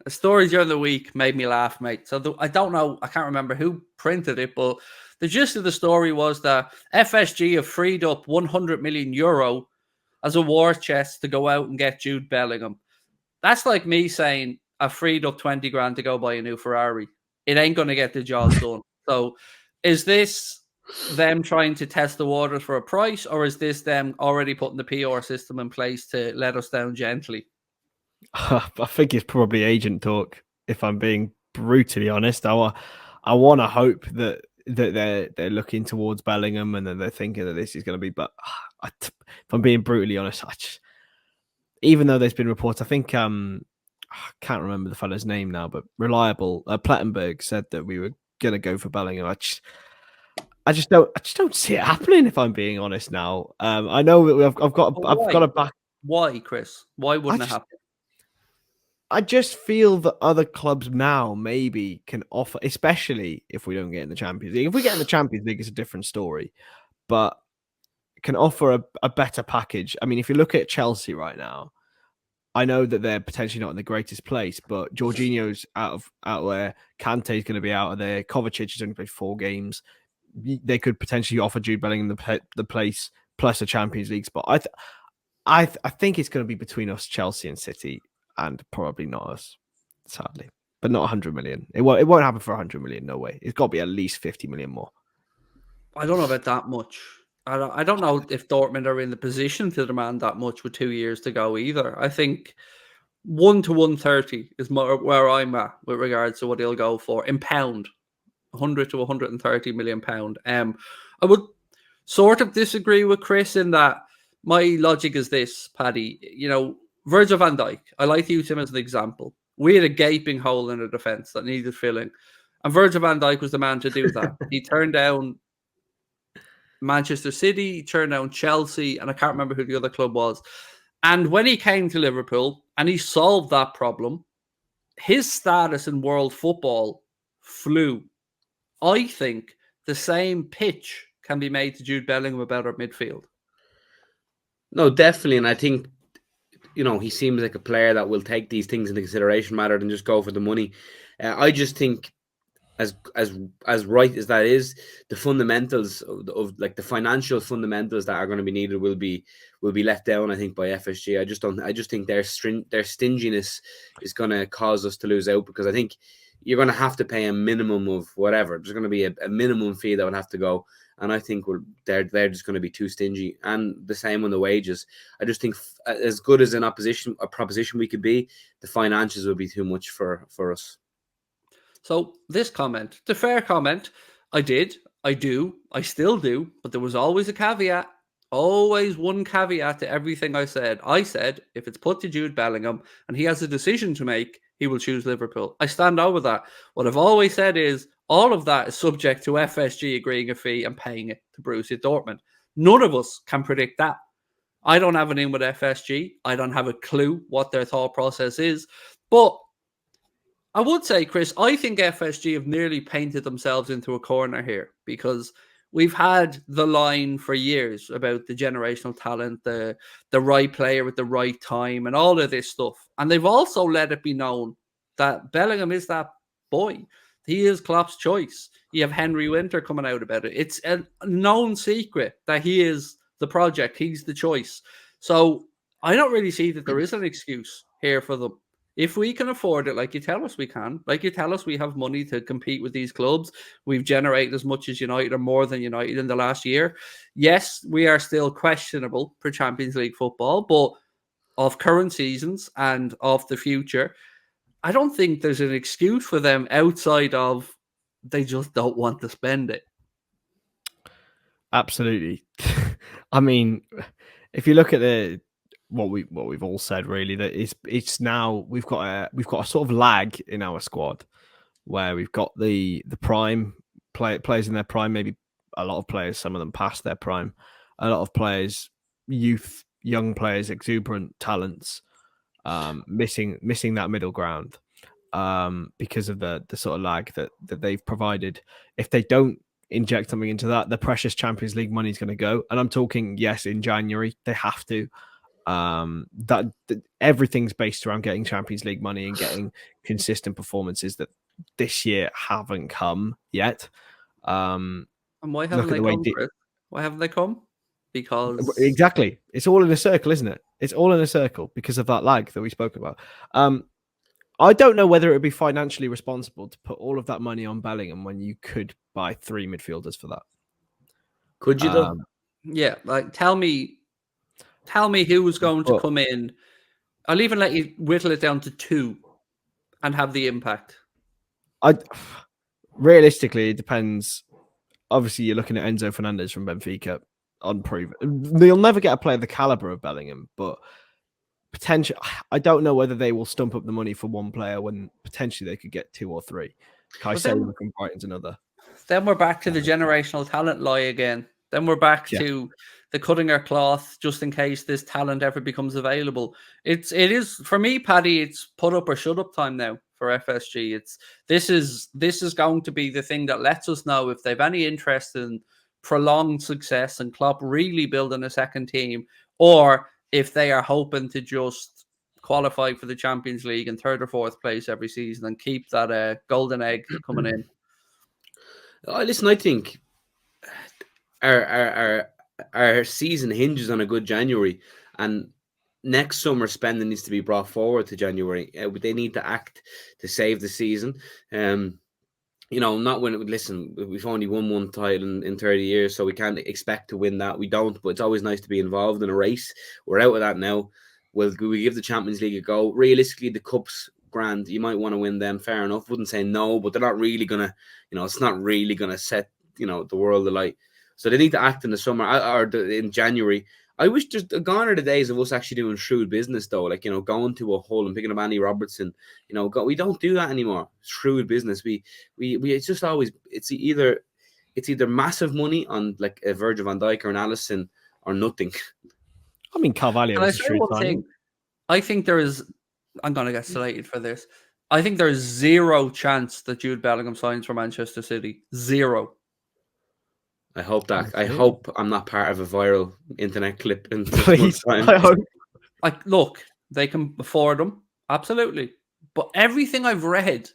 A story during the week made me laugh, mate. So I don't know, I can't remember who printed it, but the gist of the story was that FSG have freed up 100 million euro as a war chest to go out and get Jude Bellingham. That's like me saying I freed up 20 grand to go buy a new Ferrari. It ain't going to get the job done. So is this them trying to test the waters for a price, or is this them already putting the PR system in place to let us down gently? I think it's probably agent talk, if I'm being brutally honest. I want to hope that they're looking towards Bellingham and then they're thinking that this is going to be. But if I'm being brutally honest, even though there's been reports, I think I can't remember the fellow's name now, but reliable Plettenberg said that we were going to go for Bellingham. I just don't see it happening. If I'm being honest now, I know that I've got a back. Why, Chris? Why wouldn't it happen? I just feel that other clubs now maybe can offer, especially if we don't get in the Champions League. If we get in the Champions League, it's a different story, but can offer a better package. I mean, if you look at Chelsea right now, I know that they're potentially not in the greatest place, but Jorginho's out there, Kante's going to be out of there, Kovacic has only played 4 games. They could potentially offer Jude Bellingham the place plus a Champions League spot. I think it's going to be between us, Chelsea and City. And probably not us, sadly, but not 100 million. It won't happen for 100 million. No way. It's got to be at least 50 million more. I don't know about that much. I don't know if Dortmund are in the position to demand that much with 2 years to go either. I think 1 to 130 is more where I'm at with regards to what he'll go for in pound, 100 to 130 million pound. I would sort of disagree with Chris in that my logic is this, Paddy. You know, Virgil van Dijk, I like to use him as an example. We had a gaping hole in the defence that needed filling. And Virgil van Dijk was the man to do that. He turned down Manchester City, he turned down Chelsea, and I can't remember who the other club was. And when he came to Liverpool and he solved that problem, his status in world football flew. I think the same pitch can be made to Jude Bellingham about our midfield. No, definitely. And I think, you know, he seems like a player that will take these things into consideration rather than just go for the money. I just think, as right as that is, the fundamentals of like the financial fundamentals that are going to be needed will be let down, I think, by FSG. I just think their stinginess is going to cause us to lose out, because I think you're going to have to pay a minimum of whatever. There's going to be a minimum fee that would have to go. And I think they're just going to be too stingy. And the same on the wages. I just think as good as a proposition we could be, the financials would be too much for us. So this comment, the fair comment, I still do, but there was always a caveat. Always one caveat to everything I said. I said, if it's put to Jude Bellingham and he has a decision to make, he will choose Liverpool. I stand over that. What I've always said is, all of that is subject to FSG agreeing a fee and paying it to Borussia Dortmund. None of us can predict that. I don't have an in with FSG. I don't have a clue what their thought process is. But I would say, Chris, I think FSG have nearly painted themselves into a corner here, because we've had the line for years about the generational talent, the right player at the right time, and all of this stuff. And they've also let it be known that Bellingham is that boy. He is Klopp's choice. You have Henry Winter coming out about it. It's a known secret that he is the project. He's the choice. So I don't really see that there is an excuse here for them. If we can afford it, like you tell us we can, like you tell us we have money to compete with these clubs, we've generated as much as United or more than United in the last year. Yes, we are still questionable for Champions League football, but of current seasons and of the future, I don't think there's an excuse for them outside of they just don't want to spend it. Absolutely. I mean, if you look at what we've all said, really, that it's now we've got a sort of lag in our squad where we've got the prime players in their prime, maybe a lot of players, some of them past their prime, a lot of players, young players, exuberant talents, missing that middle ground because of the sort of lag that they've provided. If they don't inject something into that, the precious Champions League money is going to go. And I'm talking, yes, in January, they have to. That everything's based around getting Champions League money and getting consistent performances that this year haven't come yet. And why Look haven't at they the way come, Chris? Why haven't they come? Because exactly, it's all in a circle, isn't it? It's all in a circle because of that lag that we spoke about. I don't know whether it would be financially responsible to put all of that money on Bellingham when you could buy 3 midfielders for that. Could you though? yeah, like tell me who was going to come in. I'll even let you whittle it down to 2 and have the impact. Realistically, it depends. Obviously, you're looking at Enzo Fernandez from Benfica, unproven. They'll never get a player the caliber of Bellingham, but potential. I don't know whether they will stump up the money for one player when potentially they could get 2 or 3. Caicedo from Brighton's another. Then we're back to the generational talent lie again. Then we're back to the cutting our cloth just in case this talent ever becomes available. It is for me, Paddy. It's put up or shut up time now for FSG. This is going to be the thing that lets us know if they've any interest in prolonged success and Klopp really building a second team, or if they are hoping to just qualify for the Champions League in 3rd or 4th place every season and keep that golden egg coming in. Listen, I think our season hinges on a good January, and next summer spending needs to be brought forward to January. They need to act to save the season. Not when listen, we've only won one title in 30 years, so we can't expect to win that. We don't, but it's always nice to be involved in a race. We're out of that now. Will we give the Champions League a go? Realistically, the Cup's grand. You might want to win them, fair enough. Wouldn't say no, but they're not really gonna, it's not really gonna set, the world alight. So they need to act in the summer or in January. I wish just gone are the days of us actually doing shrewd business though, like going to a Hull and picking up Andy Robertson. We don't do that anymore. Shrewd business. We it's just always it's either massive money on like a Virgil van Dijk or an Alisson or nothing. I mean, Carvalho is a shrewd signing. I think there is. I'm going to get slated for this. I think there's 0 chance that Jude Bellingham signs for Manchester City. 0. I hope I'm not part of a viral internet clip. Please, I hope. Like, look, they can afford him, absolutely. But everything I've read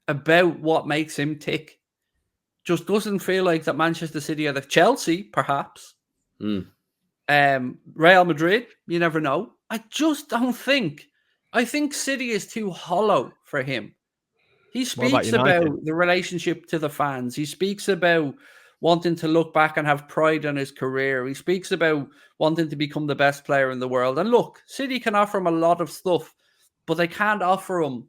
about what makes him tick just doesn't feel like that Manchester City are the Chelsea, perhaps. Real Madrid, you never know. I just don't think. I think City is too hollow for him. He speaks about the relationship to the fans. He speaks about wanting to look back and have pride in his career. He speaks about wanting to become the best player in the world. And look, City can offer him a lot of stuff, but they can't offer him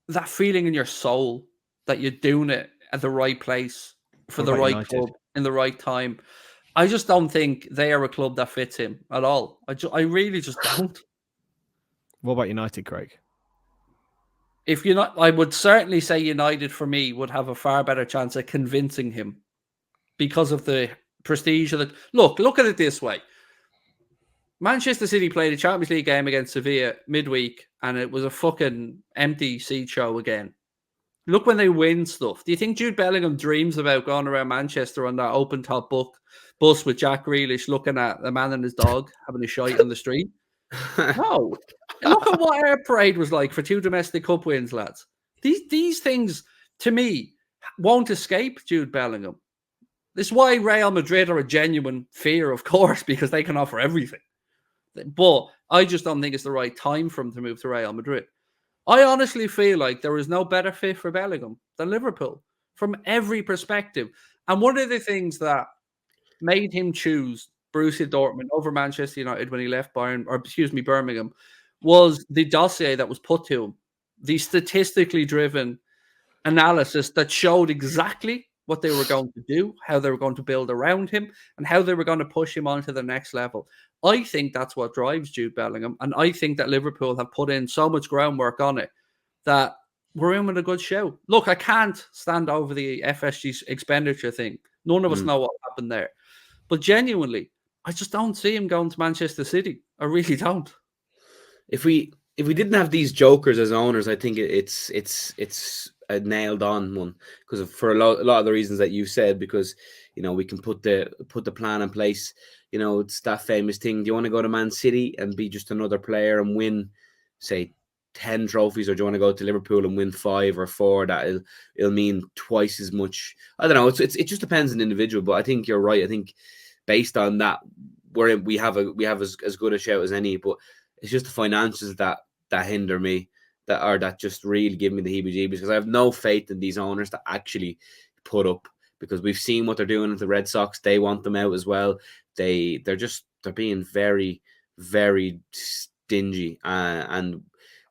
that feeling in your soul that you're doing it at the right place for the right club in the right time. I just don't think they are a club that fits him at all. I really just don't. What about United, Craig? If you're not, I would certainly say United for me would have a far better chance of convincing him because of the prestige of the look at it this way. Manchester City played a Champions League game against Sevilla midweek and it was a fucking empty seat show again. Look when they win stuff. Do you think Jude Bellingham dreams about going around Manchester on that open top bus with Jack Grealish looking at the man and his dog having a shite on the street? No. Look at what Air Parade was like for 2 domestic cup wins, lads. These things, to me, won't escape Jude Bellingham. This is why Real Madrid are a genuine fear, of course, because they can offer everything. But I just don't think it's the right time for him to move to Real Madrid. I honestly feel like there is no better fit for Bellingham than Liverpool from every perspective. And one of the things that made him choose Borussia Dortmund over Manchester United when he left Birmingham was the dossier that was put to him, the statistically driven analysis that showed exactly what they were going to do, how they were going to build around him, and how they were going to push him on to the next level. I think that's what drives Jude Bellingham, and I think that Liverpool have put in so much groundwork on it that we're in with a good show. Look, I can't stand over the FSG expenditure thing. None of us know what happened there. But genuinely, I just don't see him going to Manchester City. I really don't. If we if we didn't have these jokers as owners, I think it's a nailed on one, because for a lot of the reasons that you said, because we can put the plan in place. It's that famous thing. Do you want to go to Man City and be just another player and win, say, 10 trophies, or do you want to go to Liverpool and win 5 or 4? It'll mean twice as much. I don't know. It just depends on the individual, but I think you're right. I think based on that, we have as good a shout as any, but it's just the finances that hinder me, that just really give me the heebie-jeebies, because I have no faith in these owners to actually put up, because we've seen what they're doing with the Red Sox. They want them out as well. They're being very, very stingy, and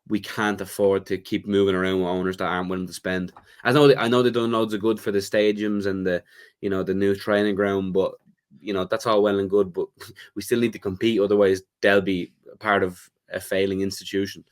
we can't afford to keep moving around with owners that aren't willing to spend. I know they've done loads of good for the stadiums and the new training ground, but that's all well and good, but we still need to compete. Otherwise, they'll be part of a failing institution.